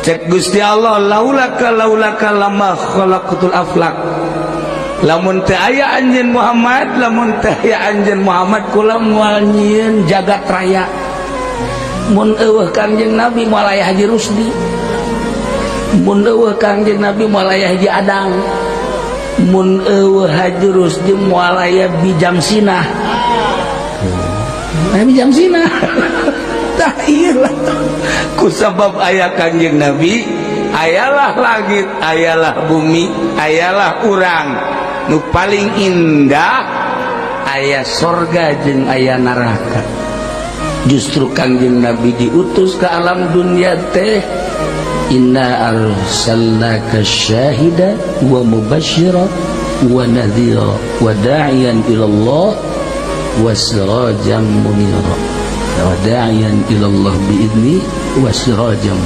Cek Gusti Allah, laulaka lama khalaqatul aflak. Lamun teu aya anjeun Muhammad, lamun teu aya anjeun Muhammad, kula moal nyieun jagat raya. Mun eueuh Kangjeng Nabi moal aya Haji Rusdi. Mun eueuh Kangjeng Nabi moal aya Haji Adang. Mun eueuh Haji Rusdi moal aya Bijam Sinah. Bijam Sinah. Tah ieu lah. Kusabab aya Kangjeng Nabi, ayalah langit, ayalah bumi, ayalah urang. Nu paling indah aya sorga jeung aya neraka. Justru Kangjeng Nabi diutus ke alam dunia teh, inna arsalnaka syahida wa mubasysyiran wa nadhira wa da'iyan ilallah wa sirajan munira wa da'iyan ilallah biidni wa sirajan